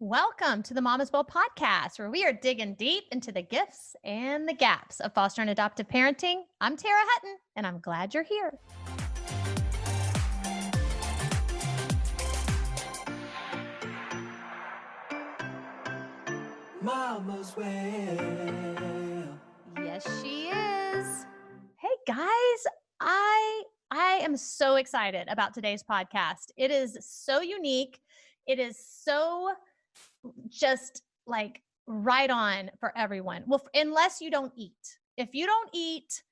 Welcome to the Mama's Bowl podcast, where we are digging deep into the gifts and the gaps of foster and adoptive parenting. I'm Tara Hutton, and I'm glad you're here. Mama's Well. Yes, she is. Hey guys, I am so excited about today's podcast. It is so unique. It is so just like right on for everyone. Well, unless you don't eat. If you don't eat,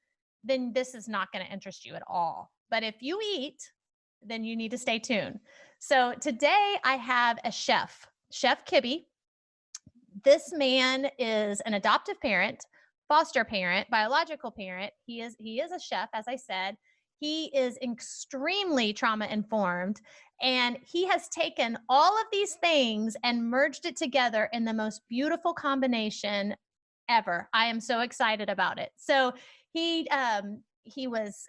then this is not going to interest you at all. But if you eat, then you need to stay tuned. So today I have a chef, Chef Kibby. This man is an adoptive parent, foster parent, biological parent. He is a chef, as I said. He is extremely trauma informed, and he has taken all of these things and merged it together in the most beautiful combination ever. I am so excited about it. So he was,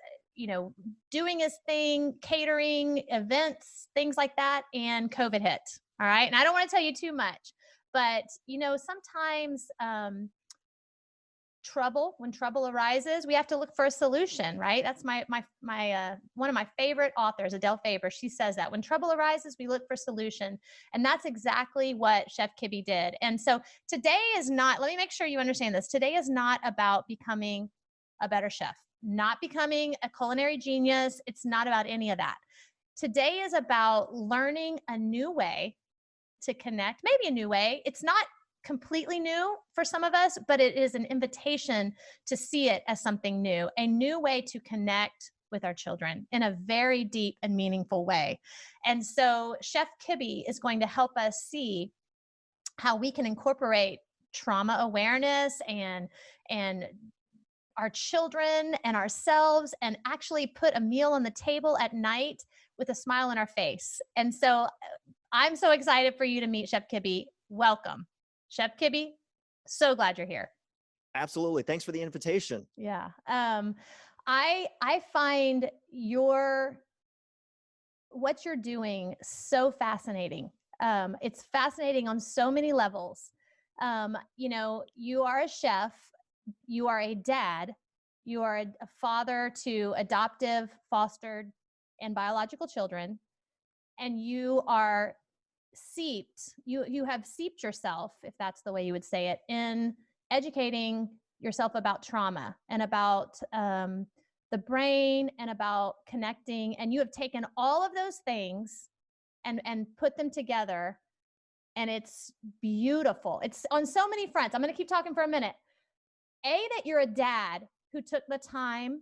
doing his thing, catering, events, things like that, and COVID hit. All right. And I don't want to tell you too much, but sometimes when trouble arises, we have to look for a solution, right? That's my one of my favorite authors, Adele Faber. She says that when trouble arises, we look for solution. And that's exactly what Chef Kibby did. And so today is not, let me make sure you understand this. Today is not about becoming a better chef, not becoming a culinary genius. It's not about any of that. Today is about learning a new way to connect, maybe a new way. It's not completely new for some of us, but it is an invitation to see it as something new, a new way to connect with our children in a very deep and meaningful way. And so Chef Kibby is going to help us see how we can incorporate trauma awareness and our children and ourselves, and actually put a meal on the table at night with a smile on our face. And so I'm so excited for you to meet Chef Kibby. Welcome. Chef Kibby, so glad you're here. Absolutely. Thanks for the invitation. Yeah. I find what you're doing so fascinating. It's fascinating on so many levels. You are a chef, you are a dad, you are a father to adoptive, fostered, and biological children, and you are you have seeped yourself, if that's the way you would say it, in educating yourself about trauma and about the brain and about connecting. And you have taken all of those things and put them together, and it's beautiful. It's on so many fronts. I'm going to keep talking for a minute. That you're a dad who took the time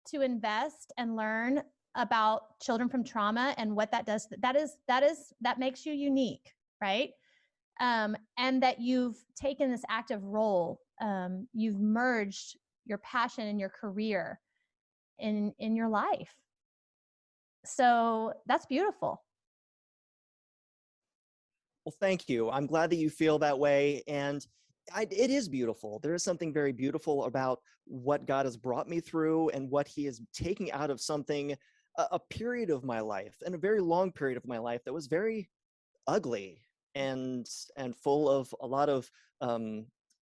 to invest and learn about children from trauma and what that does. That makes you unique, right? And that you've taken this active role. You've merged your passion and your career in your life. So that's beautiful. Well, thank you. I'm glad that you feel that way. And it is beautiful. There is something very beautiful about what God has brought me through and what he is taking out of something, a period of my life, and a very long period of my life that was very ugly and full of a lot of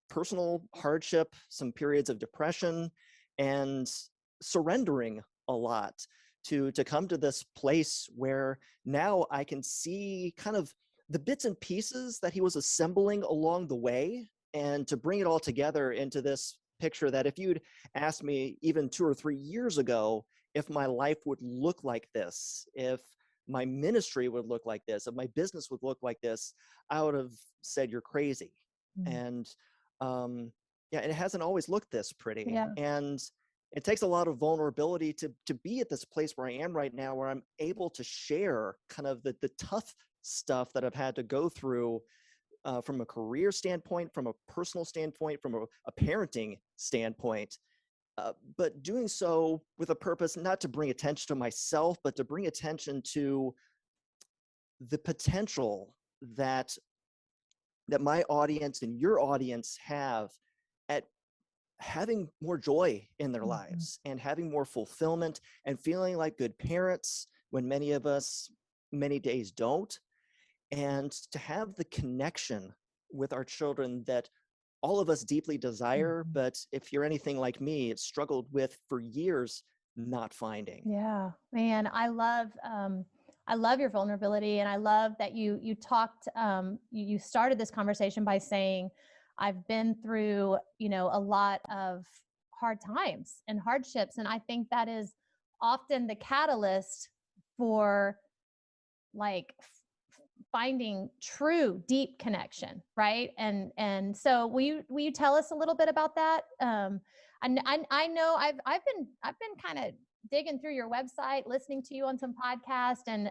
personal hardship, some periods of depression, and surrendering a lot to come to this place where now I can see kind of the bits and pieces that he was assembling along the way, and to bring it all together into this picture that if you'd asked me even 2 or 3 years ago if my life would look like this, if my ministry would look like this, if my business would look like this, I would have said you're crazy. And it hasn't always looked this pretty. Yeah. And it takes a lot of vulnerability to be at this place where I am right now, where I'm able to share kind of the tough stuff that I've had to go through from a career standpoint, from a personal standpoint, from a parenting standpoint. But doing so with a purpose, not to bring attention to myself, but to bring attention to the potential that my audience and your audience have at having more joy in their lives and having more fulfillment and feeling like good parents when many of us many days don't. and to have the connection with our children that all of us deeply desire, Mhm. but if you're anything like me, it struggled with for years not finding. Yeah, man, I love your vulnerability, and I love that you talked, you started this conversation by saying, I've been through, a lot of hard times and hardships, and I think that is often the catalyst for like finding true deep connection, right? And so will you tell us a little bit about that? I know I've been kind of digging through your website, listening to you on some podcast, and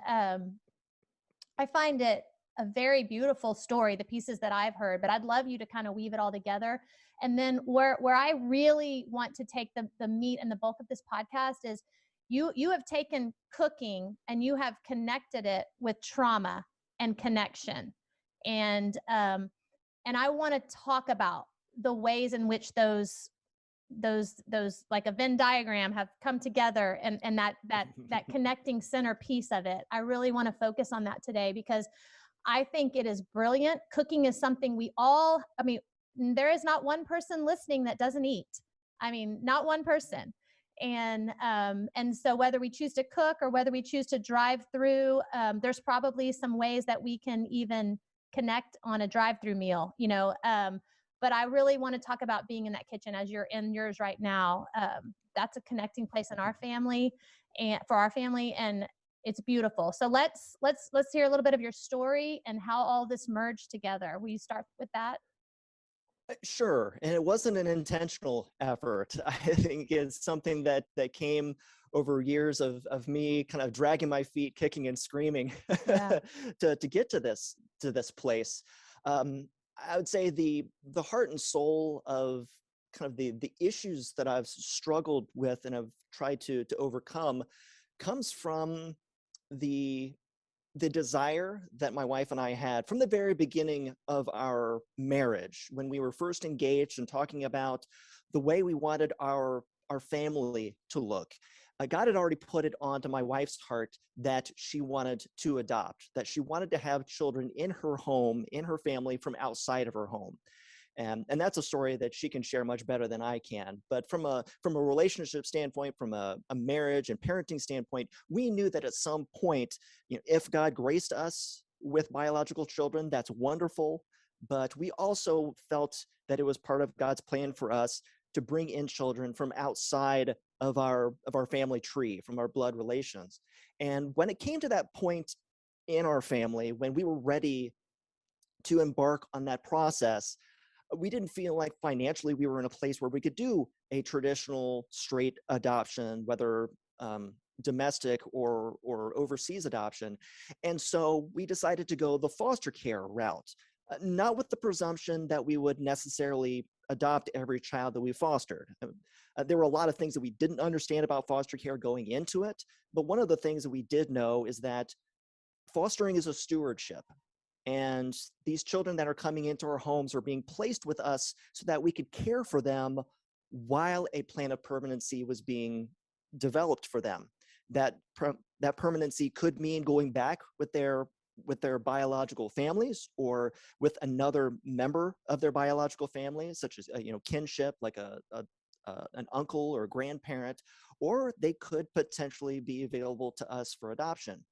I find it a very beautiful story, the pieces that I've heard, but I'd love you to kind of weave it all together. And then where I really want to take the meat and the bulk of this podcast is you have taken cooking and you have connected it with trauma and connection. And I want to talk about the ways in which those like a Venn diagram have come together, and that connecting center piece of it. I really want to focus on that today because I think it is brilliant. Cooking is something we all, I mean, there is not one person listening that doesn't eat. I mean, not one person. And so whether we choose to cook or whether we choose to drive through, there's probably some ways that we can even connect on a drive-through meal, but I really want to talk about being in that kitchen as you're in yours right now. That's a connecting place in our family and for our family, and it's beautiful. So let's hear a little bit of your story and how all this merged together. Will you start with that? Sure, and it wasn't an intentional effort. I think it's something that came over years of me kind of dragging my feet, kicking and screaming Yeah. to get to this place. I would say the heart and soul of kind of the issues that I've struggled with and have tried to overcome comes from the the desire that my wife and I had from the very beginning of our marriage, when we were first engaged and talking about the way we wanted our family to look. God had already put it onto my wife's heart that she wanted to adopt, that she wanted to have children in her home, in her family from outside of her home. And that's a story that she can share much better than I can. But from a relationship standpoint, from a marriage and parenting standpoint, we knew that at some point, if God graced us with biological children, that's wonderful. But we also felt that it was part of God's plan for us to bring in children from outside of our family tree, from our blood relations. And when it came to that point in our family, when we were ready to embark on that process, we didn't feel like financially we were in a place where we could do a traditional straight adoption, whether domestic or overseas adoption. And so we decided to go the foster care route, not with the presumption that we would necessarily adopt every child that we fostered. There were a lot of things that we didn't understand about foster care going into it, but one of the things that we did know is that fostering is a stewardship. And these children that are coming into our homes are being placed with us so that we could care for them while a plan of permanency was being developed for them. That permanency could mean going back with their biological families or with another member of their biological family, such as kinship, like an uncle or a grandparent, or they could potentially be available to us for adoption.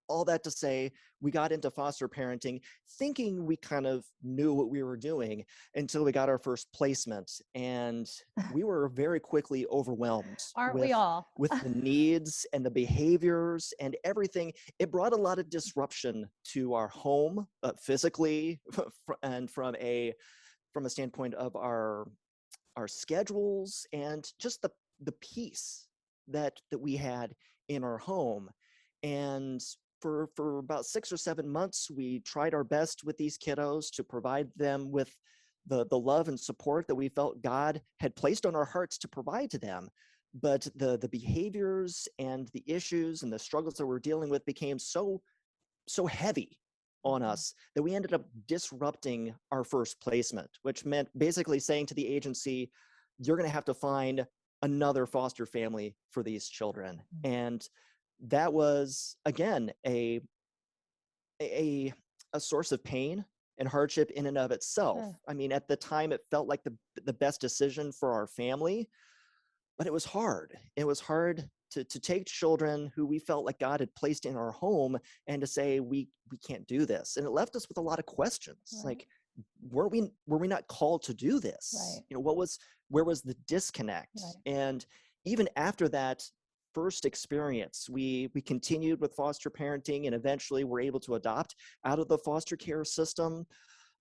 All that to say, we got into foster parenting thinking we kind of knew what we were doing until we got our first placement. And we were very quickly overwhelmed Aren't we with all? with the needs and the behaviors and everything. It brought a lot of disruption to our home, physically, and from a standpoint of our schedules and just the peace that we had in our home. And for about 6 or 7 months, we tried our best with these kiddos to provide them with the love and support that we felt God had placed on our hearts to provide to them. But the behaviors and the issues and the struggles that we're dealing with became so heavy on us that we ended up disrupting our first placement, which meant basically saying to the agency, you're going to have to find another foster family for these children. And that was, again, a a source of pain and hardship in and of itself. Sure. I mean, at the time, it felt like the best decision for our family, but it was hard. It was hard to take children who we felt like God had placed in our home and to say, we can't do this. And it left us with a lot of questions. Right. Like, were we not called to do this? Right. You know, where was the disconnect? Right. And even after that first experience, we continued with foster parenting, and eventually were able to adopt out of the foster care system.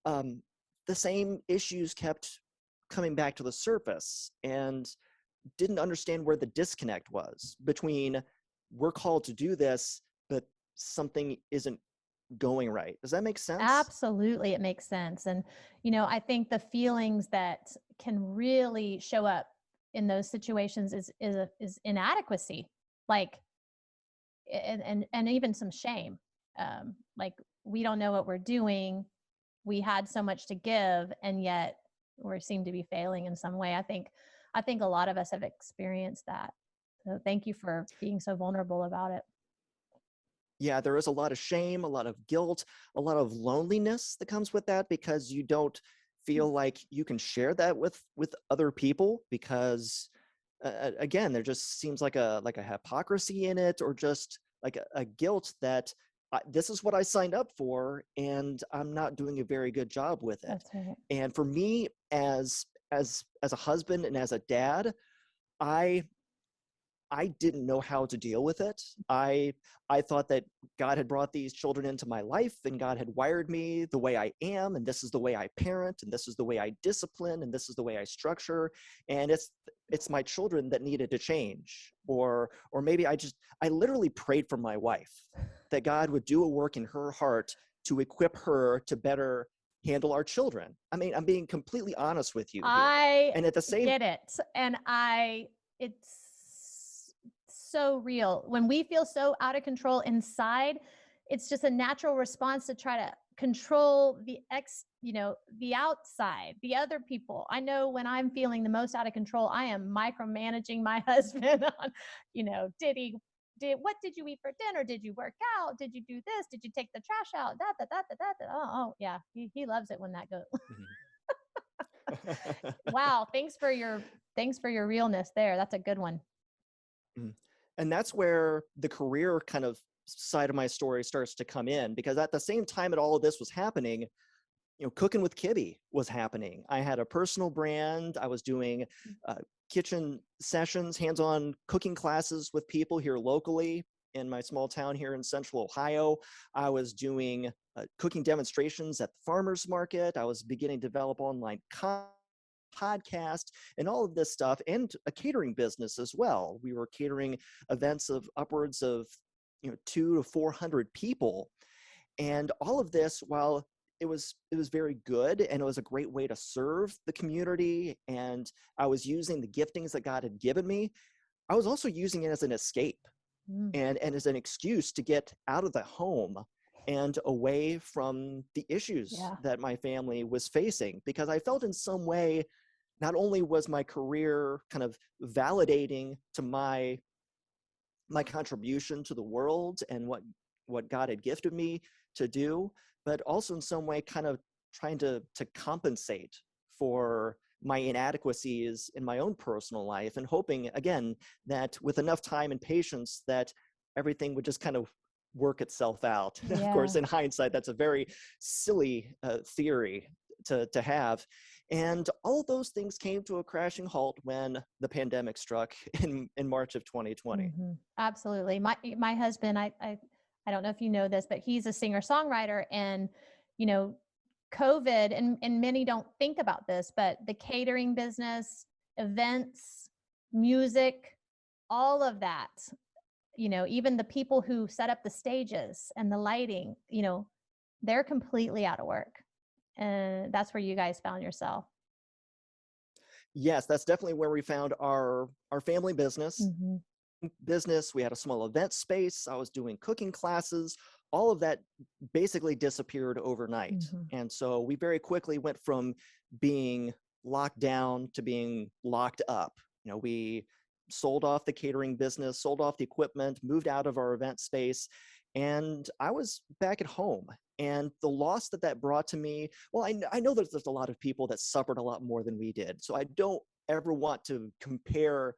um, the same issues kept coming back to the surface, and didn't understand where the disconnect was between we're called to do this, but something isn't going right. Does that make sense? Absolutely, it makes sense. And, I think the feelings that can really show up in those situations is inadequacy, like, and even some shame. Like, we don't know what we're doing. We had so much to give, and yet we seem to be failing in some way. I think a lot of us have experienced that. So thank you for being so vulnerable about it. Yeah, there is a lot of shame, a lot of guilt, a lot of loneliness that comes with that, because you don't feel like you can share that with other people, because again, there just seems like a hypocrisy in it, or just like a guilt that this is what I signed up for, and I'm not doing a very good job with it. That's right. And for me, as a husband and as a dad, I I didn't know how to deal with it. I thought that God had brought these children into my life, and God had wired me the way I am, and this is the way I parent, and this is the way I discipline, and this is the way I structure, and it's my children that needed to change. Or maybe I literally prayed for my wife that God would do a work in her heart to equip her to better handle our children. I mean, I'm being completely honest with you here. I And at the same get it. And it's so real. When we feel so out of control inside, it's just a natural response to try to control the outside, the other people. I know when I'm feeling the most out of control, I am micromanaging my husband on, what did you eat for dinner? Did you work out? Did you do this? Did you take the trash out? Oh yeah. He loves it when that goes. Wow. Thanks for your realness there. That's a good one. Mhm. And that's where the career kind of side of my story starts to come in, because at the same time that all of this was happening, Cooking with Kibby was happening. I had a personal brand. I was doing kitchen sessions, hands-on cooking classes with people here locally in my small town here in Central Ohio. I was doing cooking demonstrations at the farmers market. I was beginning to develop online podcast and all of this stuff, and a catering business as well. We were catering events of upwards of 200 to 400 people, and all of this, while it was very good, and it was a great way to serve the community, and I was using the giftings that God had given me, I was also using it as an escape, Mm, and as an excuse to get out of the home and away from the issues yeah. that my family was facing, because I felt in some way, not only was my career kind of validating to my contribution to the world and what God had gifted me to do, but also in some way kind of trying to compensate for my inadequacies in my own personal life, and hoping again that with enough time and patience that everything would just kind of work itself out. Of course, Yeah. in hindsight, that's a very silly theory to have. And all of those things came to a crashing halt when the pandemic struck in March of 2020. Absolutely. My husband, I don't know if you know this, but he's a singer-songwriter, and you know, COVID, and many don't think about this, but the catering business, events, music, all of that, even the people who set up the stages and the lighting, they're completely out of work. And that's where you guys found yourself. Yes, that's definitely where we found our family Hmm. business. We had a small event space. I was doing cooking classes. All of that basically disappeared overnight. Hmm. And so we very quickly went from being locked down to being locked up. We sold off the catering business, sold off the equipment, moved out of our event space, And I was back at home. And the loss that that brought to me, well, I know that there's a lot of people that suffered a lot more than we did. So I don't ever want to compare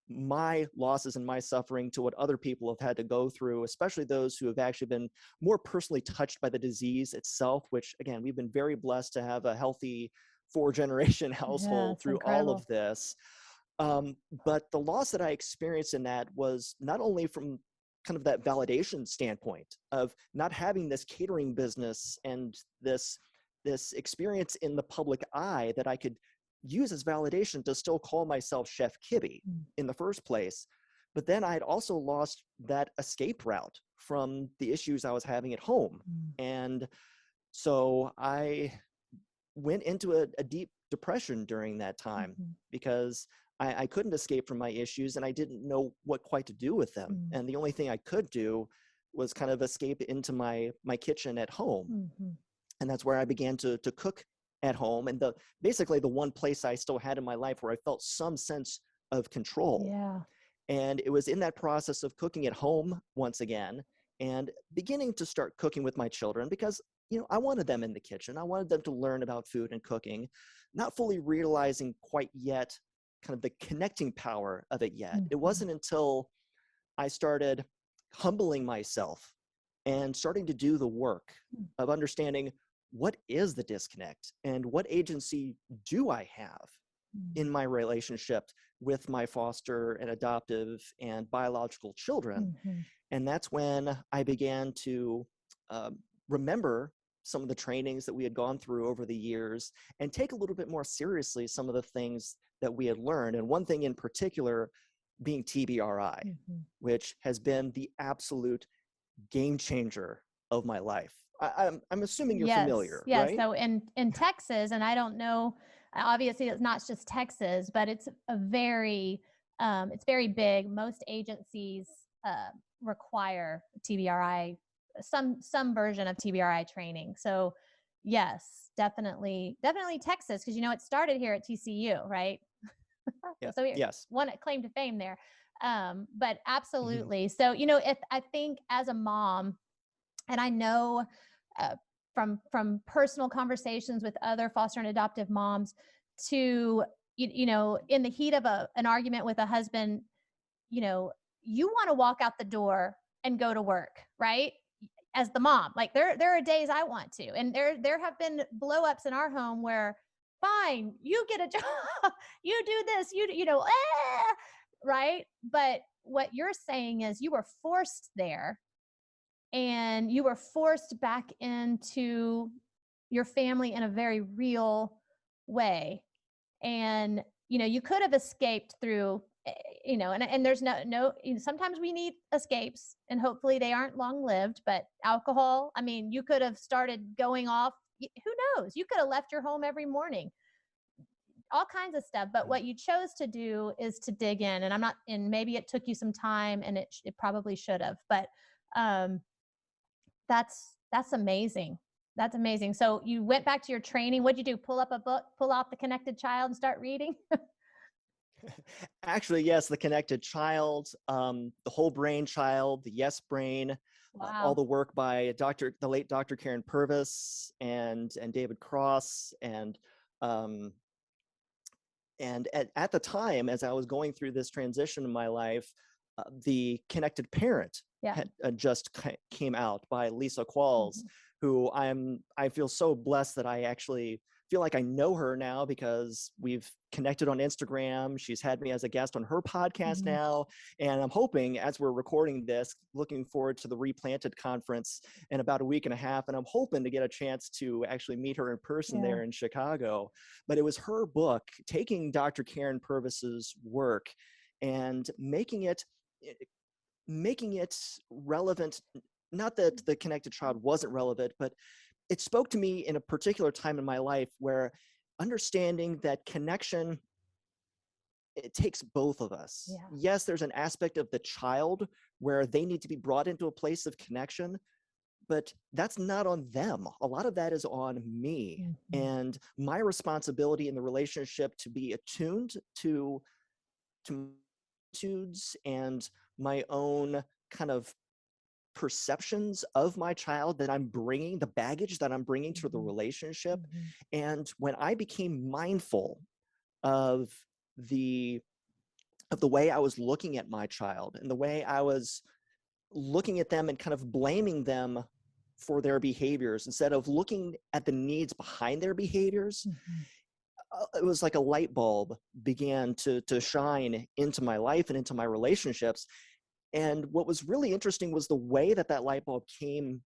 my losses and my suffering to what other people have had to go through, especially those who have actually been more personally touched by the disease itself, which again, we've been very blessed to have a healthy 4-generation Yeah, household it's through all of incredible. this. But the loss that I experienced in that was not only from kind of that validation standpoint of not having this catering business and this experience in the public eye that I could use as validation to still call myself Chef Kibby Mm, in the first place. But then I had also lost that escape route from the issues I was having at home. mm, And so I went into a deep depression during that time mhm, because I couldn't escape from my issues and I didn't know what quite to do with them. mm, And the only thing I could do was kind of escape into my kitchen at home. mhm. And that's where I began to cook at home. And basically the one place I still had in my life where I felt some sense of control. Yeah. And it was in that process of cooking at home once again and beginning to start cooking with my children because, I wanted them in the kitchen. I wanted them to learn about food and cooking, not fully realizing quite yet kind of the connecting power of it yet. It Mhm, wasn't until I started humbling myself and starting to do the work mm, of understanding what is the disconnect and what agency do I have mm, in my relationship with my foster and adoptive and biological children. mhm. And that's when I began to remember some of the trainings that we had gone through over the years and take a little bit more seriously some of the things that we had learned. And one thing in particular being TBRI, Mhm. which has been the absolute game changer of my life. I'm assuming you're Yes, familiar, yes. right? So in Texas, and I don't know, obviously it's not just Texas, but it's very big. Most agencies require TBRI, some version of TBRI training. So yes, definitely Texas, because it started here at TCU, right? Yeah. So we Yes. one claim to fame there. But Mhm. absolutely. So if I think as a mom, and I know uh, from personal conversations with other foster and adoptive moms to in the heat of an argument with a husband, you know you want to walk out the door and go to work, right? As the mom, like there are days I want to, and there have been blow ups in our home where, fine, you get a job, you do this, right? But what you're saying is you were forced there, and you were forced back into your family in a very real way. And you could have escaped through, and there's sometimes we need escapes, and hopefully they aren't long lived. But alcohol, I mean, you could have started going off, who knows, you could have left your home every morning, all kinds of stuff. But Mm. what you chose to do is to dig in, and I'm not and maybe it took you some time, and it probably should have, but um that's amazing. That's amazing. So you went back to your training. What'd you do? Pull up a book, pull out the Connected Child, and start reading? Actually, yes, the connected child, the whole brain child, the yes brain, all Wow. the work by the late Dr. Karen Purvis and David Cross, um, and at the time, as I was going through this transition in my life, the Connected Parent Yeah. had just came out by Lisa Qualls, Mhm. who I feel so blessed that I actually feel like I know her now because we've connected on Instagram. She's had me as a guest on her podcast Mhm. now, and I'm hoping, as we're recording this, looking forward to the Replanted conference in about a week and a half, and I'm hoping to get a chance to actually meet her in person Yeah. there in Chicago. But it was her book, taking Dr. Karen Purvis's work and making it relevant. Not that the Connected Child wasn't relevant, but it spoke to me in a particular time in my life where understanding that connection, it takes both of us. Yeah. Yes, there's an aspect of the child where they need to be brought into a place of connection, but that's not on them. A lot of that is on me Mhm. and my responsibility in the relationship to be attuned to attitudes and my own kind of perceptions of my child that I'm bringing, the baggage that I'm bringing to the relationship. And when I became mindful of the way I was looking at my child and the way I was looking at them and kind of blaming them for their behaviors instead of looking at the needs behind their behaviors, it was like a light bulb began to shine into my life and into my relationships. And what was really interesting was the way that that light bulb came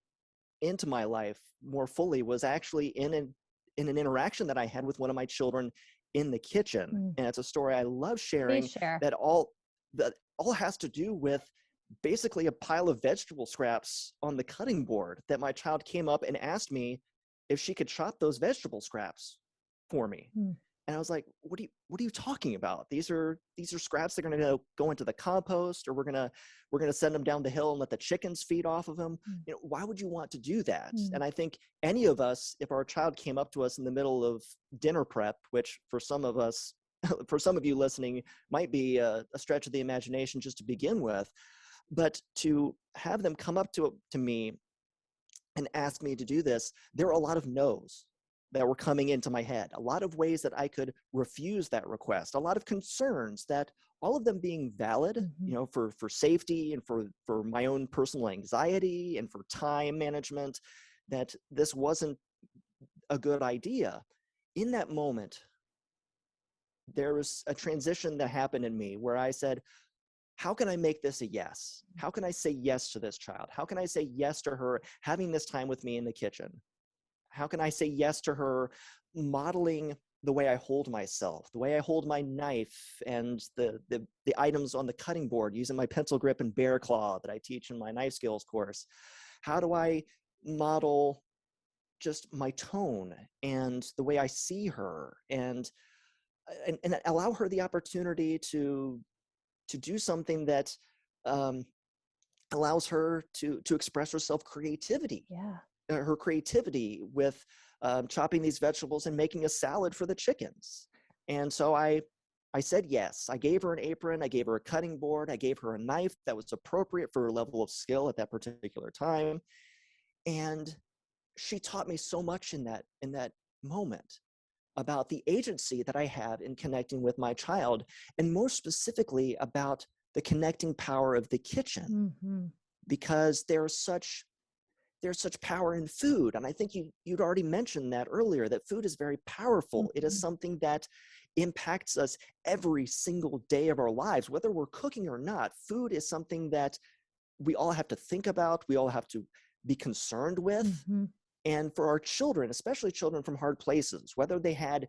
into my life more fully was actually in an interaction that I had with one of my children in the kitchen. And it's a story I love sharing Please share. that all has to do with basically a pile of vegetable scraps on the cutting board that my child came up and asked me if she could chop those vegetable scraps for me. And I was like, what are you talking about? These are scraps that are going to go into the compost, or we're going to send them down the hill and let the chickens feed off of them. You know, why would you want to do that? And I think any of us, if our child came up to us in the middle of dinner prep, which for some of us, for some of you listening, might be a stretch of the imagination just to begin with, but to have them come up to me and ask me to do this, there are a lot of no's that were coming into my head, a lot of ways that I could refuse that request, a lot of concerns that all of them being valid, you know, for safety and for my own personal anxiety and for time management, that this wasn't a good idea. In that moment, there was a transition that happened in me where I said, how can I make this a yes? How can I say yes to this child? How can I say yes to her having this time with me in the kitchen? How can I say yes to her modeling the way I hold myself, the way I hold my knife and the items on the cutting board using my pencil grip and bear claw that I teach in my knife skills course? How do I model just my tone and the way I see her and allow her the opportunity to do something that allows her to express herself creativity. Her creativity with chopping these vegetables and making a salad for the chickens. And so I said yes. I gave her an apron. I gave her a cutting board. I gave her a knife that was appropriate for her level of skill at that particular time. And she taught me so much in that moment about the agency that I have in connecting with my child, and more specifically about the connecting power of the kitchen, because there's such power in food. And I think you'd already mentioned that earlier, that food is very powerful. It is something that impacts us every single day of our lives, whether we're cooking or not. Food is something that we all have to think about, we all have to be concerned with. And for our children, especially children from hard places, whether they had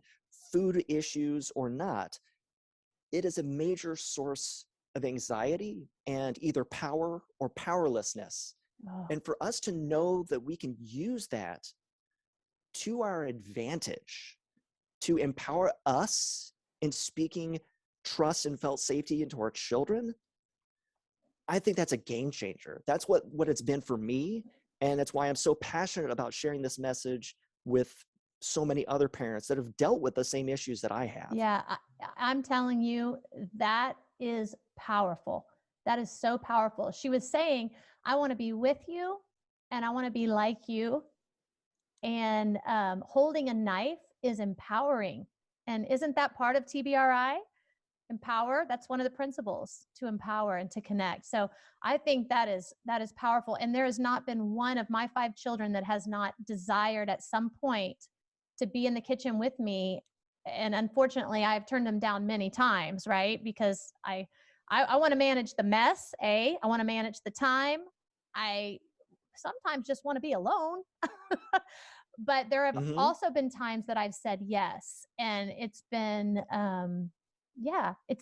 food issues or not, it is a major source of anxiety and either power or powerlessness. And for us to know that we can use that to our advantage, to empower us in speaking trust and felt safety into our children, I think that's a game changer. That's what it's been for me. And that's why I'm so passionate about sharing this message with so many other parents that have dealt with the same issues that I have. Yeah, I'm telling you, that is powerful. That is so powerful. She was saying, I want to be with you and I want to be like you. And holding a knife is empowering. And isn't that part of TBRI? Empower. That's one of the principles, to empower and to connect. So I think that is powerful. And there has not been one of my 5 children that has not desired at some point to be in the kitchen with me. And unfortunately, I've turned them down many times, right? Because I want to manage the mess. I want to manage the time. I sometimes just want to be alone. But there have also been times that I've said yes. And it's been,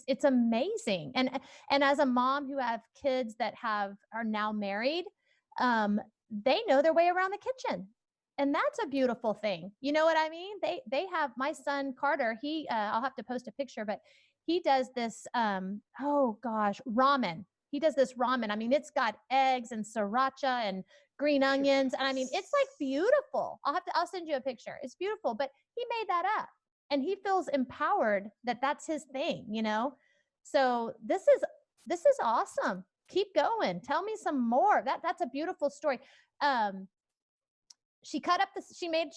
it's amazing. And as a mom who have kids that are now married, they know their way around the kitchen. And that's a beautiful thing. You know what I mean? They have, my son Carter, I'll have to post a picture, but he does this, ramen. He does this ramen. I mean, it's got eggs and sriracha and green onions. And I mean, it's like beautiful. I'll send you a picture. It's beautiful, but he made that up and he feels empowered that that's his thing, you know? So this is awesome. keep going. Tell me some more. That's a beautiful story. She made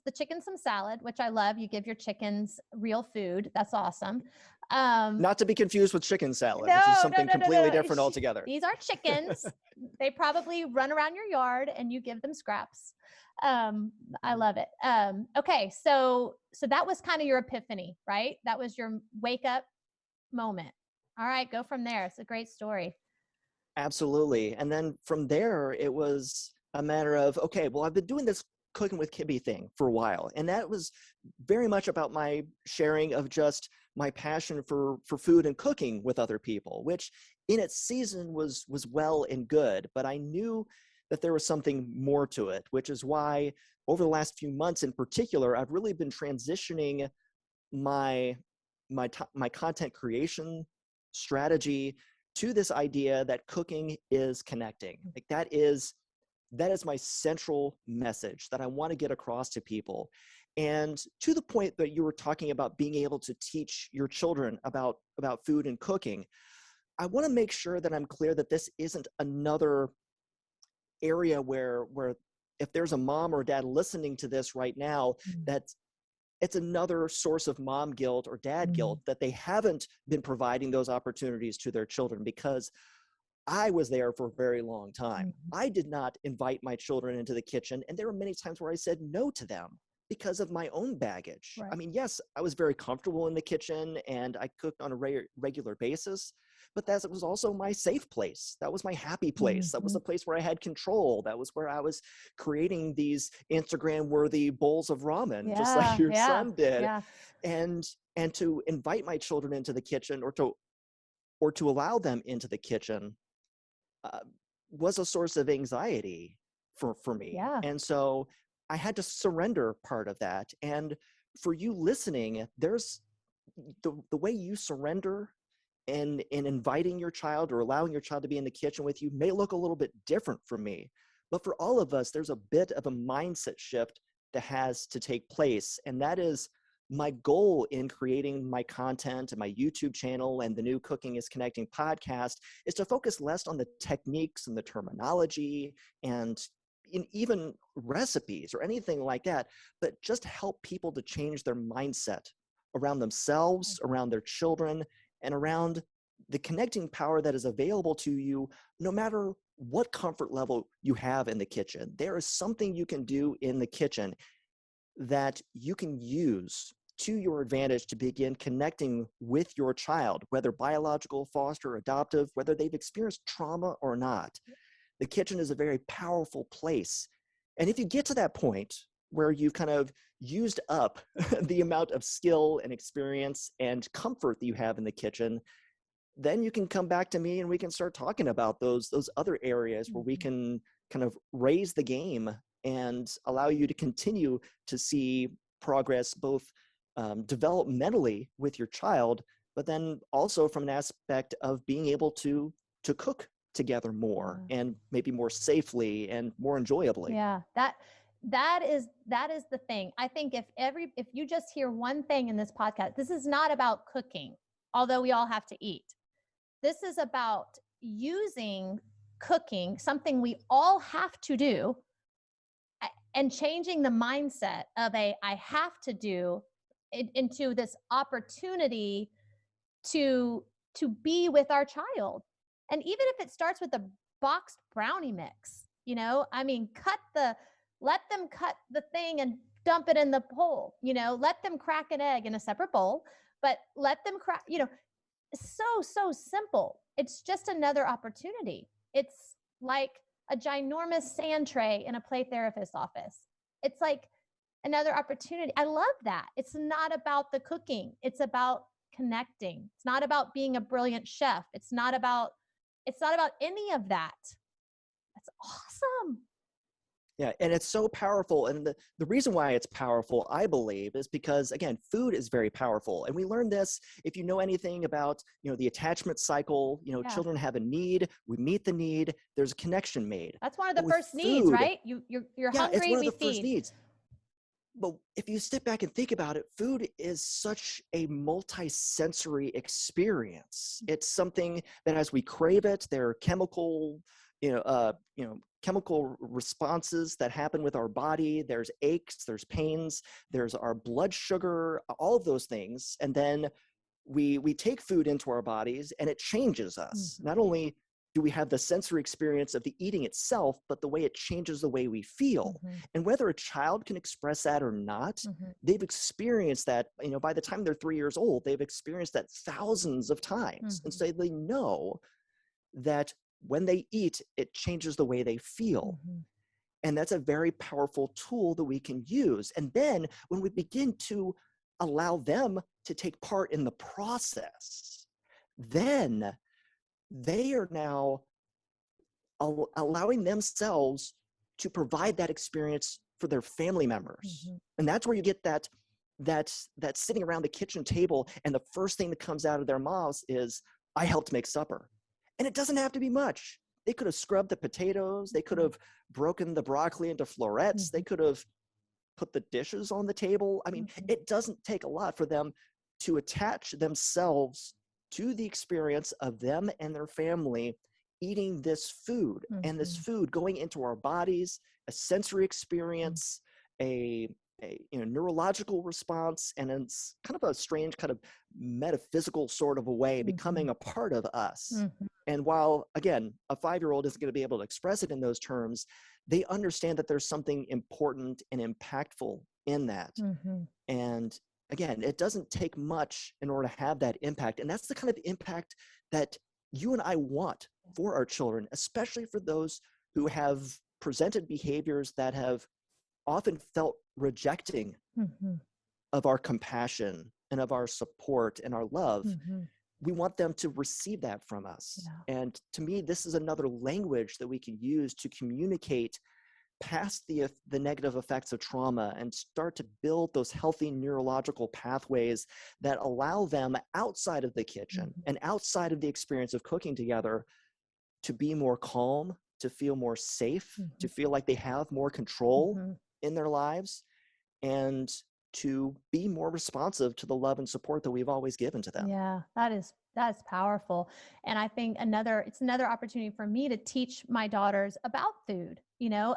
the chicken some salad, which I love. You give your chickens real food. That's awesome. Not to be confused with chicken salad, which No, is no, something no, no, completely no. different altogether. These are chickens. They probably run around your yard and you give them scraps. I love it. Okay. So that was kind of your epiphany, right? That was your wake up moment. All right, go from there. It's a great story. Absolutely. And then from there, it was a matter of, okay, well, I've been doing this cooking with Kibby thing for a while. And that was very much about my sharing of just my passion for food and cooking with other people, which in its season was well and good. But I knew that there was something more to it, which is why over the last few months in particular, I've really been transitioning my content creation strategy to this idea that cooking is connecting. Like that is my central message that I want to get across to people. And to the point that you were talking about being able to teach your children about food and cooking, I want to make sure that I'm clear that this isn't another area where if there's a mom or dad listening to this right now, that it's another source of mom guilt or dad guilt that they haven't been providing those opportunities to their children, because I was there for a very long time. I did not invite my children into the kitchen, and there were many times where I said no to them because of my own baggage. Right. I mean, yes, I was very comfortable in the kitchen and I cooked on a regular basis, but that was also my safe place. That was my happy place. That was the place where I had control. That was where I was creating these Instagram-worthy bowls of ramen, just like your son did. Yeah. And to invite my children into the kitchen or to allow them into the kitchen was a source of anxiety for me. Yeah. And so I had to surrender part of that. And for you listening, there's the way you surrender in inviting your child or allowing your child to be in the kitchen with you may look a little bit different from me. But for all of us, there's a bit of a mindset shift that has to take place. And that is my goal in creating my content and my YouTube channel and the new Cooking is Connecting podcast is to focus less on the techniques and the terminology and even recipes or anything like that, but just help people to change their mindset around themselves, around their children, and around the connecting power that is available to you no matter what comfort level you have in the kitchen. There is something you can do in the kitchen that you can use to your advantage to begin connecting with your child, whether biological, foster, adoptive, whether they've experienced trauma or not. The kitchen is a very powerful place. And if you get to that point where you've kind of used up the amount of skill and experience and comfort that you have in the kitchen, then you can come back to me and we can start talking about those other areas where we can kind of raise the game and allow you to continue to see progress both developmentally with your child, but then also from an aspect of being able to cook together more and maybe more safely and more enjoyably. Yeah, that is the thing. I think if you just hear one thing in this podcast, this is not about cooking, although we all have to eat. This is about using cooking, something we all have to do, and changing the mindset of I have to do into this opportunity to be with our child. And even if it starts with a boxed brownie mix, I mean, let them cut the thing and dump it in the bowl, let them crack an egg in a separate bowl, but let them crack, so simple. It's just another opportunity. It's like a ginormous sand tray in a play therapist's office. It's like another opportunity. I love that. It's not about the cooking. It's about connecting. It's not about being a brilliant chef. It's not about any of that. That's awesome. Yeah, and it's so powerful. And the reason why it's powerful, I believe, is because, again, food is very powerful. And we learned this, if you know anything about, the attachment cycle, children have a need, we meet the need, there's a connection made. That's one of the first needs, right? You're hungry, it's one of we the first feed. needs. But if you step back and think about it, food is such a multi-sensory experience. It's something that as we crave it, there are chemical responses that happen with our body. There's aches, there's pains, there's our blood sugar, all of those things. And then we take food into our bodies and it changes us. Not only do we have the sensory experience of the eating itself, but the way it changes the way we feel. And whether a child can express that or not, they've experienced that, by the time they're 3 years old, they've experienced that thousands of times. And so they know that when they eat, it changes the way they feel. And that's a very powerful tool that we can use. And then when we begin to allow them to take part in the process, then they are now allowing themselves to provide that experience for their family members. And that's where you get that sitting around the kitchen table and the first thing that comes out of their mouths is, I helped make supper. And it doesn't have to be much. They could have scrubbed the potatoes. They could have broken the broccoli into florets. They could have put the dishes on the table. I mean, it doesn't take a lot for them to attach themselves to the experience of them and their family eating this food, and this food going into our bodies, a sensory experience, a neurological response, and it's kind of a strange kind of metaphysical sort of a way becoming a part of us. And while, again, a 5-year-old isn't going to be able to express it in those terms, they understand that there's something important and impactful in that. And again, it doesn't take much in order to have that impact. And that's the kind of impact that you and I want for our children, especially for those who have presented behaviors that have often felt rejecting of our compassion and of our support and our love. We want them to receive that from us. And to me, this is another language that we can use to communicate past the negative effects of trauma and start to build those healthy neurological pathways that allow them outside of the kitchen and outside of the experience of cooking together to be more calm, to feel more safe, to feel like they have more control in their lives, and to be more responsive to the love and support that we've always given to them. Yeah, that's powerful. And I think it's another opportunity for me to teach my daughters about food,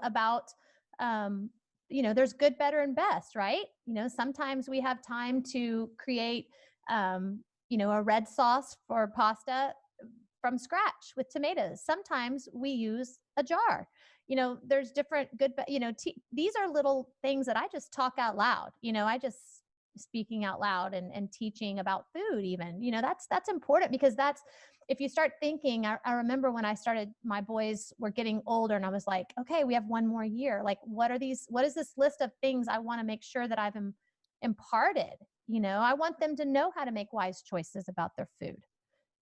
about, there's good, better, and best, right? Sometimes we have time to create, a red sauce for pasta from scratch with tomatoes. Sometimes we use a jar. There's different good, these are little things that I just talk out loud. I just speaking out loud and teaching about food even, that's important, because if you start thinking, I remember when I started, my boys were getting older and I was like, okay, we have one more year. Like, what is this list of things I want to make sure that I've imparted? I want them to know how to make wise choices about their food.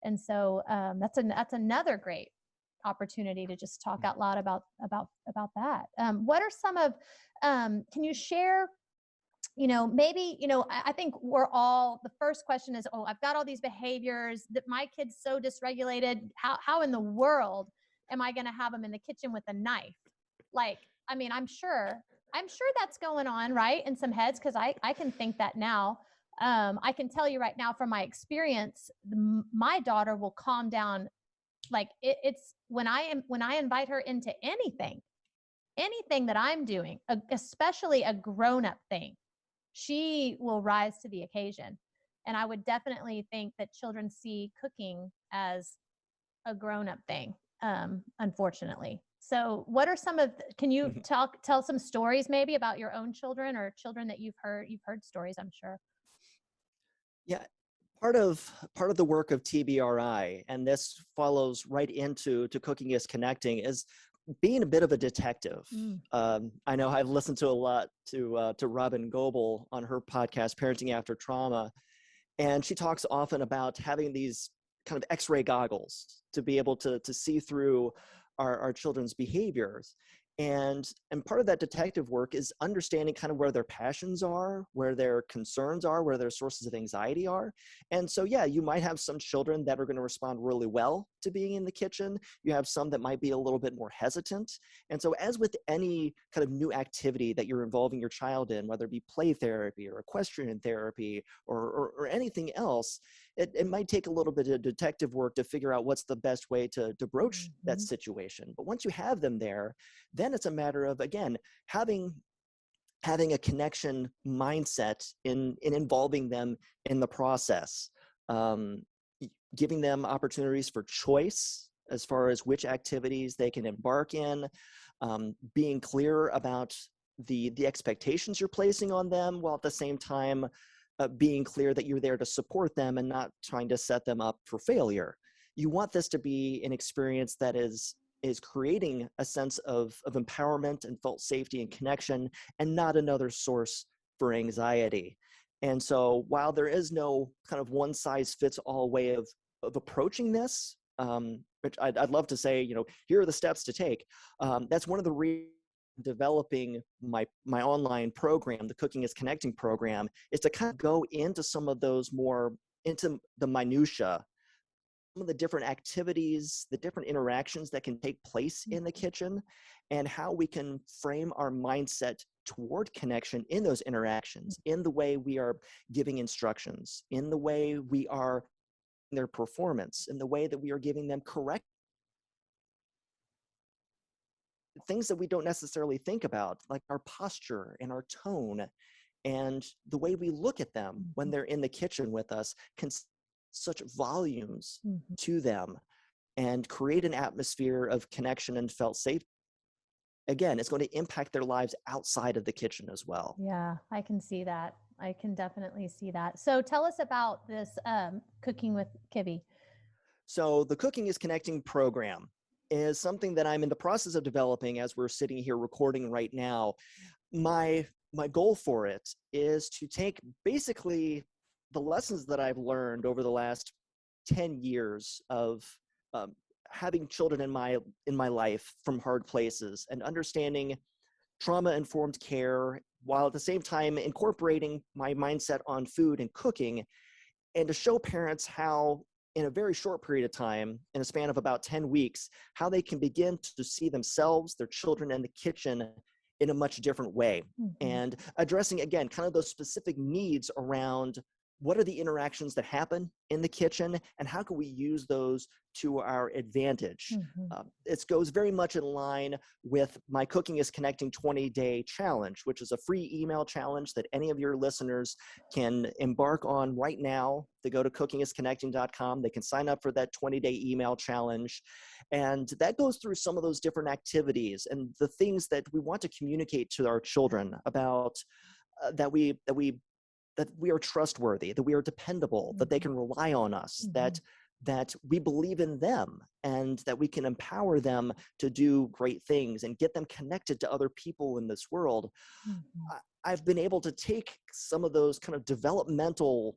And so that's another great opportunity to just talk out loud about that. What are some of, can you share, maybe, I think the first question is, I've got all these behaviors that my kid's so dysregulated. How in the world am I going to have them in the kitchen with a knife? Like, I mean, I'm sure that's going on, right, in some heads, because I can think that now. I can tell you right now from my experience, my daughter will calm down. Like it's when I invite her into anything that I'm doing, especially a grown-up thing, she will rise to the occasion. And I would definitely think that children see cooking as a grown-up thing, unfortunately. So what are can you tell some stories maybe about your own children or children that you've heard stories, I'm sure. Yeah, part of the work of TBRI, and this follows right into Cooking is Connecting, is being a bit of a detective. I know I've listened to a lot to Robin Goebel on her podcast, Parenting After Trauma, and she talks often about having these kind of X-ray goggles to be able to see through our children's behaviors. And part of that detective work is understanding kind of where their passions are, where their concerns are, where their sources of anxiety are. And so, yeah, you might have some children that are going to respond really well to being in the kitchen. You have some that might be a little bit more hesitant. And so as with any kind of new activity that you're involving your child in, whether it be play therapy or equestrian therapy or anything else, it might take a little bit of detective work to figure out what's the best way to broach that situation. But once you have them there, then it's a matter of, again, having a connection mindset in involving them in the process, giving them opportunities for choice as far as which activities they can embark in, being clear about the expectations you're placing on them, while at the same time being clear that you're there to support them and not trying to set them up for failure. You want this to be an experience that is creating a sense of empowerment and felt safety and connection, and not another source for anxiety. And so while there is no kind of one size fits all way of approaching this, which I'd love to say, here are the steps to take. That's one of the reasons developing my online program, the Cooking is Connecting program, is to kind of go into some of those more into the minutia, some of the different activities, the different interactions that can take place in the kitchen, and how we can frame our mindset toward connection in those interactions, in the way we are giving instructions, in the way we are their performance, in the way that we are giving them correct things that we don't necessarily think about, like our posture and our tone, and the way we look at them when they're in the kitchen with us can such volumes to them and create an atmosphere of connection and felt safe. Again, it's going to impact their lives outside of the kitchen as well. Yeah, I can see that. I can definitely see that. So tell us about this Cooking with Kibby. So the Cooking is Connecting program is something that I'm in the process of developing as we're sitting here recording right now. My goal for it is to take basically the lessons that I've learned over the last 10 years of having children in my life from hard places, and understanding trauma-informed care, while at the same time incorporating my mindset on food and cooking, and to show parents how, in a very short period of time, in a span of about 10 weeks, how they can begin to see themselves, their children, and the kitchen in a much different way. And addressing, again, kind of those specific needs around what are the interactions that happen in the kitchen, and how can we use those to our advantage. It goes very much in line with my Cooking is Connecting 20-day challenge, which is a free email challenge that any of your listeners can embark on right now. They go to cookingisconnecting.com. They can sign up for that 20-day email challenge. And that goes through some of those different activities and the things that we want to communicate to our children about, that we are trustworthy, that we are dependable, that they can rely on us, that we believe in them, and that we can empower them to do great things and get them connected to other people in this world. I've been able to take some of those kind of developmental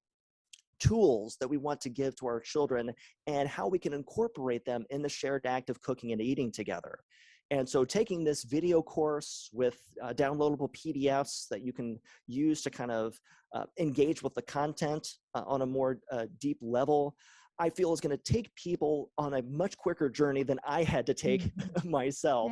tools that we want to give to our children and how we can incorporate them in the shared act of cooking and eating together. And so taking this video course with downloadable PDFs that you can use to kind of engage with the content on a more deep level, I feel is going to take people on a much quicker journey than I had to take myself.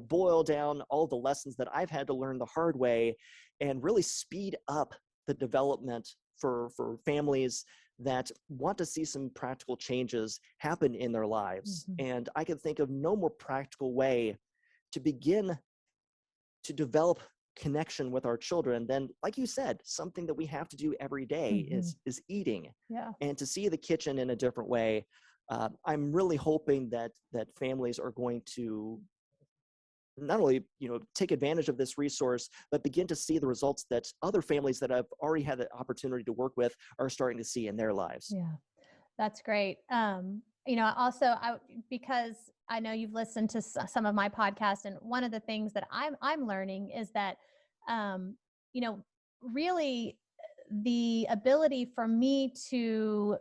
Boil down all the lessons that I've had to learn the hard way, and really speed up the development for families that want to see some practical changes happen in their lives. And I can think of no more practical way to begin to develop connection with our children than, like you said, something that we have to do every day is eating. And to see the kitchen in a different way. I'm really hoping that families are going to not only take advantage of this resource, but begin to see the results that other families that I've already had the opportunity to work with are starting to see in their lives. Yeah, that's great. Because I know you've listened to some of my podcasts, and one of the things that I'm learning is that, really the ability for me to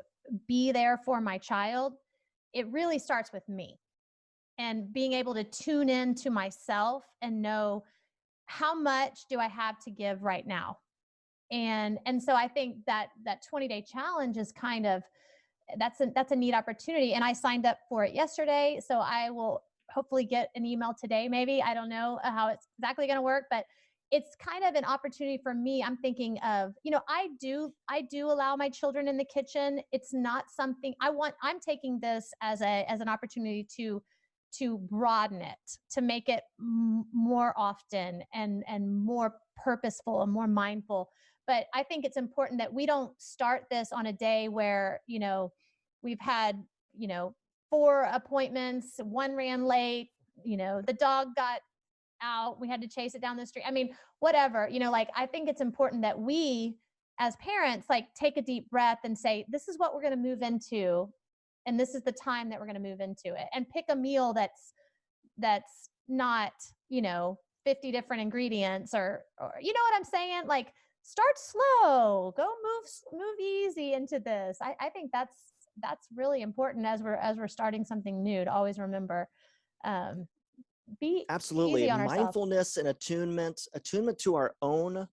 be there for my child, it really starts with me, and being able to tune in to myself and know how much do I have to give right now. And so I think that 20-day challenge is kind of, that's a neat opportunity. And I signed up for it yesterday. So I will hopefully get an email today. Maybe, I don't know how it's exactly going to work, but it's kind of an opportunity for me. I'm thinking of, I do allow my children in the kitchen. It's not something I'm taking this as an opportunity to broaden it, to make it more often and more purposeful and more mindful. But I think it's important that we don't start this on a day where, we've had, 4 appointments, one ran late, the dog got out, we had to chase it down the street. I mean, whatever, I think it's important that we as parents, take a deep breath and say, this is what we're going to move into. And this is the time that we're going to move into it, and pick a meal that's not, 50 different ingredients or you know what I'm saying? Start slow, go move easy into this. I think that's really important as we're starting something new, to always remember, be Absolutely. easy on ourselves. Mindfulness and attunement to our own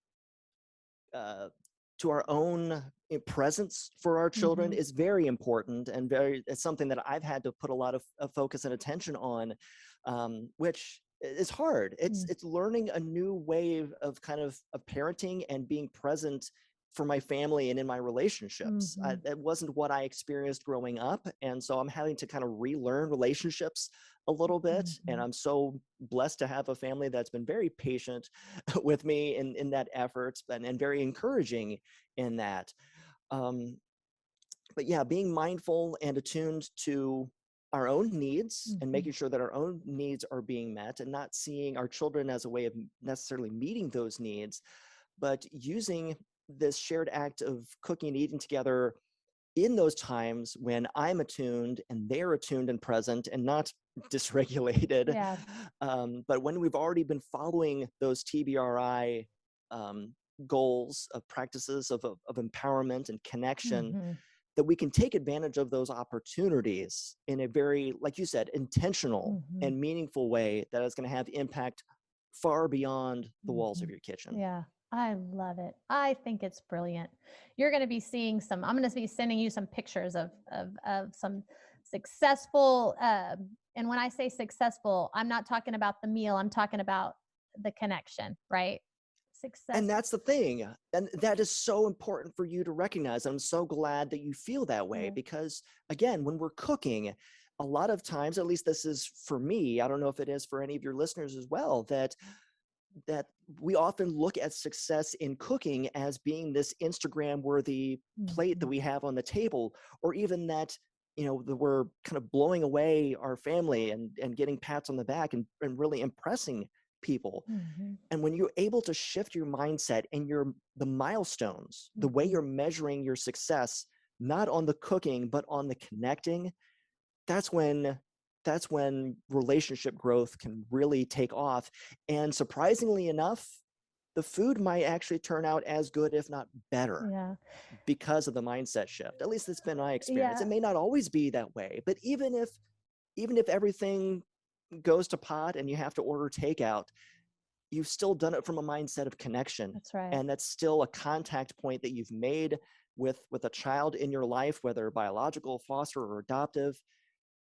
presence for our children is very important, and it's something that I've had to put a lot of focus and attention on, which is hard. It's learning a new way of kind of parenting and being present for my family and in my relationships. That wasn't what I experienced growing up. And so I'm having to kind of relearn relationships a little bit. And I'm so blessed to have a family that's been very patient with me in that effort, and very encouraging in that. But yeah, being mindful and attuned to our own needs and making sure that our own needs are being met, and not seeing our children as a way of necessarily meeting those needs, but using this shared act of cooking and eating together in those times when I'm attuned and they're attuned and present and not dysregulated. Yeah. But when we've already been following those TBRI goals of practices of empowerment and connection, that we can take advantage of those opportunities in a very, like you said, intentional and meaningful way that is going to have impact far beyond the walls of your kitchen. Yeah. I love it. I think it's brilliant. You're going to be seeing I'm going to be sending you some pictures of some successful, and when I say successful, I'm not talking about the meal. I'm talking about the connection, right? Success. And that's the thing. And that is so important for you to recognize. I'm so glad that you feel that way, because again, when we're cooking, a lot of times, at least this is for me, I don't know if it is for any of your listeners as well, that we often look at success in cooking as being this Instagram worthy plate that we have on the table, or even that, that we're kind of blowing away our family and getting pats on the back and really impressing people. And when you're able to shift your mindset and the milestones, the way you're measuring your success, not on the cooking, but on the connecting, that's when relationship growth can really take off. And surprisingly enough, the food might actually turn out as good, if not better, because of the mindset shift. At least it's been my experience. It may not always be that way, but even if everything goes to pot and you have to order takeout, you've still done it from a mindset of connection. That's right. And that's still a contact point that you've made with a child in your life, whether biological, foster, or adoptive,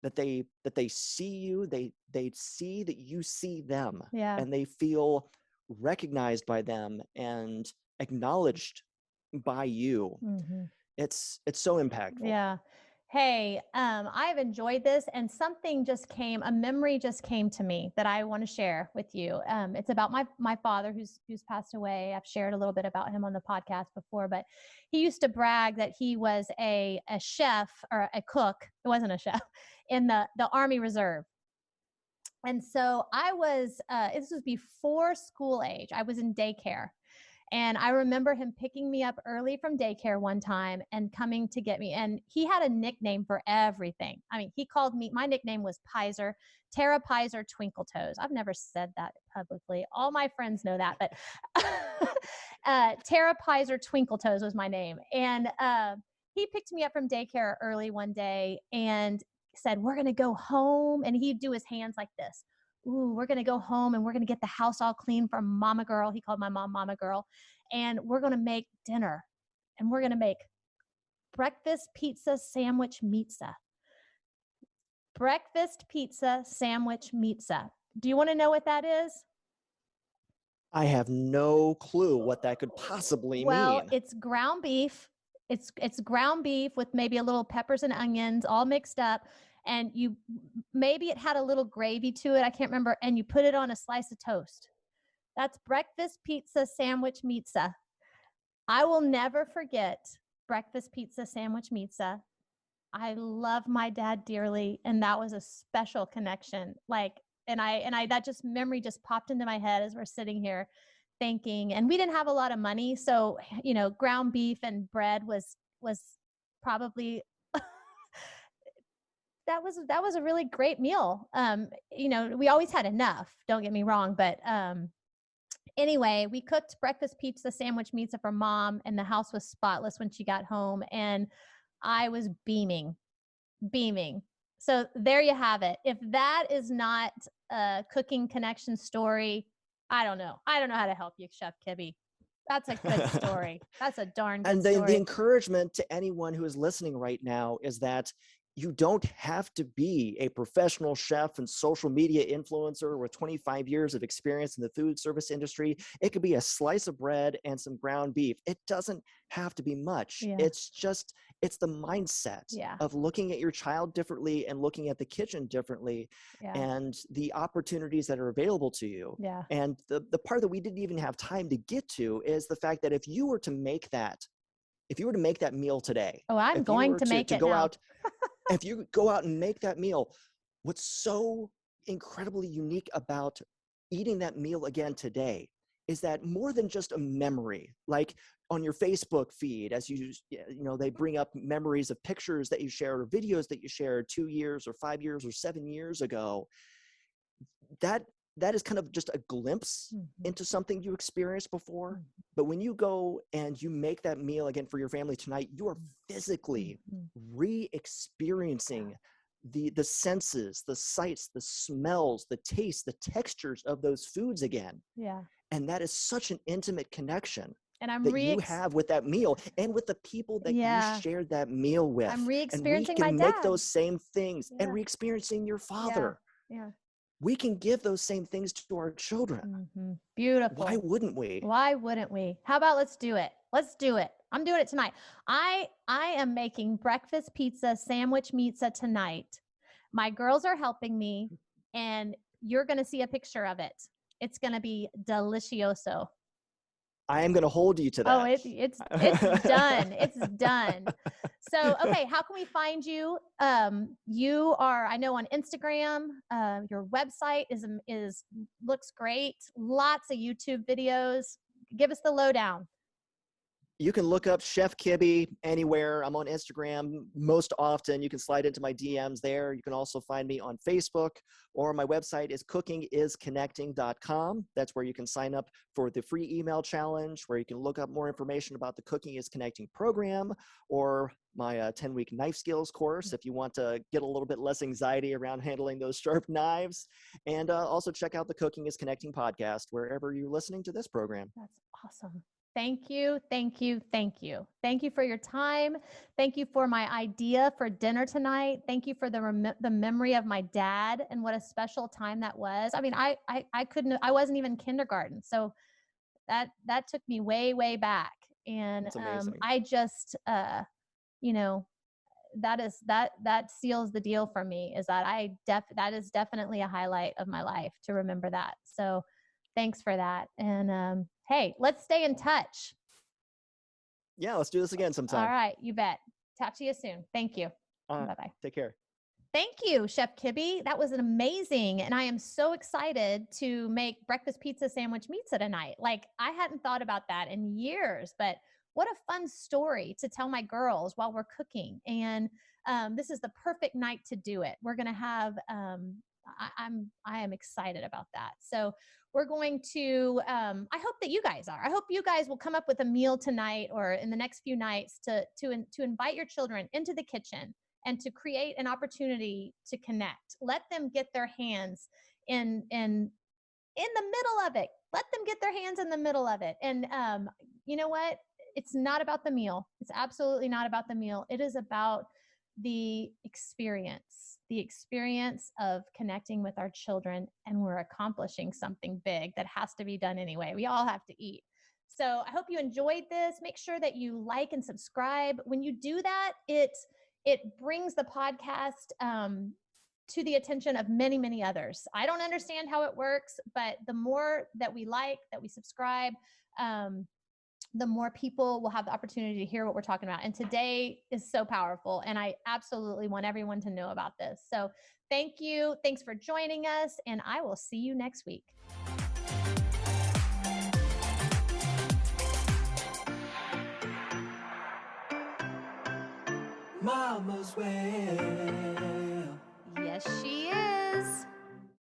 that they see you, they see that you see them, and they feel recognized by them and acknowledged by you. It's so impactful. Yeah. Hey, I've enjoyed this, and a memory just came to me that I want to share with you. It's about my father who's passed away. I've shared a little bit about him on the podcast before, but he used to brag that he was a chef, or a cook. It wasn't a chef, in the Army Reserve. And so this was before school age. I was in daycare. And I remember him picking me up early from daycare one time and coming to get me. And he had a nickname for everything. I mean, he called me, my nickname was Pizer, Tara Pizer Twinkle Toes. I've never said that publicly. All my friends know that, but Tara Pizer Twinkle Toes was my name. And he picked me up from daycare early one day and said, we're going to go home. And he'd do his hands like this. Ooh, we're going to go home and we're going to get the house all clean for Mama Girl. He called my mom Mama Girl. And we're going to make dinner. And we're going to make breakfast pizza sandwich pizza. Breakfast pizza sandwich pizza. Do you want to know what that is? I have no clue what that could possibly Well, mean. it's ground beef. It's ground beef with maybe a little peppers and onions all mixed up. And maybe it had a little gravy to it. I can't remember. And you put it on a slice of toast. That's breakfast pizza sandwich pizza. I will never forget breakfast pizza sandwich pizza. I love my dad dearly, and that was a special connection. That just memory just popped into my head as we're sitting here thinking. And we didn't have a lot of money, so ground beef and bread was probably that was a really great meal. We always had enough. Don't get me wrong, but anyway, we cooked breakfast pizza sandwich pizza for Mom, and the house was spotless when she got home, and I was beaming. So there you have it. If that is not a cooking connection story, I don't know how to help you, Chef Kibby. That's a good story. That's a darn good And story. the encouragement to anyone who is listening right now is that you don't have to be a professional chef and social media influencer with 25 years of experience in the food service industry. It could be a slice of bread and some ground beef. It doesn't have to be much. Yeah. It's the mindset Yeah. of looking at your child differently and looking at the kitchen differently, Yeah. and the opportunities that are available to you. Yeah. And the part that we didn't even have time to get to is the fact that if you were to make that meal today, Oh, I'm going to make it go now. out, if you go out and make that meal, what's so incredibly unique about eating that meal again today is that more than just a memory, like on your Facebook feed, as they bring up memories of pictures that you shared or videos that you shared 2 years or 5 years or 7 years ago, that is kind of just a glimpse into something you experienced before. But when you go and you make that meal again for your family tonight, you are physically re-experiencing the senses, the sights, the smells, the tastes, the textures of those foods again. Yeah. And that is such an intimate connection And you have with that meal and with the people that you shared that meal with. I'm re-experiencing and we my can dad. make those same things and re-experiencing your father. Yeah. We can give those same things to our children. Beautiful. Why wouldn't we? How about let's do it? I'm doing it tonight. I am making breakfast pizza sandwich pizza tonight. My girls are helping me, and you're going to see a picture of it. It's going to be delicioso. I am going to hold you to that. Oh, it's done. It's done. So, okay, how can we find you? You are, I know, on Instagram. Your website looks great. Lots of YouTube videos. Give us the lowdown. You can look up Chef Kibby anywhere. I'm on Instagram most often. You can slide into my DMs there. You can also find me on Facebook, or my website is cookingisconnecting.com. That's where you can sign up for the free email challenge, where you can look up more information about the Cooking is Connecting program, or my 10-week knife skills course if you want to get a little bit less anxiety around handling those sharp knives. And also check out the Cooking is Connecting podcast wherever you're listening to this program. That's awesome. Thank you. Thank you. Thank you. Thank you for your time. Thank you for my idea for dinner tonight. Thank you for the memory of my dad and what a special time that was. I mean, I wasn't even kindergarten. So that took me way, way back. And I just, that seals the deal for me, is that that is definitely a highlight of my life to remember that. So thanks for that. And hey, let's stay in touch. Yeah, let's do this again sometime. All right, you bet. Talk to you soon. Thank you. Bye-bye. Take care. Thank you, Chef Kibby. That was amazing. And I am so excited to make breakfast pizza sandwich pizza tonight. Like, I hadn't thought about that in years, but what a fun story to tell my girls while we're cooking. And this is the perfect night to do it. We're going to have, I am excited about that. So we're going to, I hope that you guys are. I hope you guys will come up with a meal tonight or in the next few nights to invite your children into the kitchen and to create an opportunity to connect. Let them get their hands in the middle of it. Let them get their hands in the middle of it. And you know what? it's not about the meal. It's absolutely not about the meal. It is about the experience of connecting with our children, and we're accomplishing something big that has to be done anyway. We all have to eat. So I hope you enjoyed this. Make sure that you like and subscribe. When you do that, it brings the podcast to the attention of many, many others. I don't understand how it works, but the more that we like, that we subscribe, the more people will have the opportunity to hear what we're talking about. And today is so powerful, and I absolutely want everyone to know about this. So thank you. Thanks for joining us, and I will see you next week. Mama's well. Yes, she is.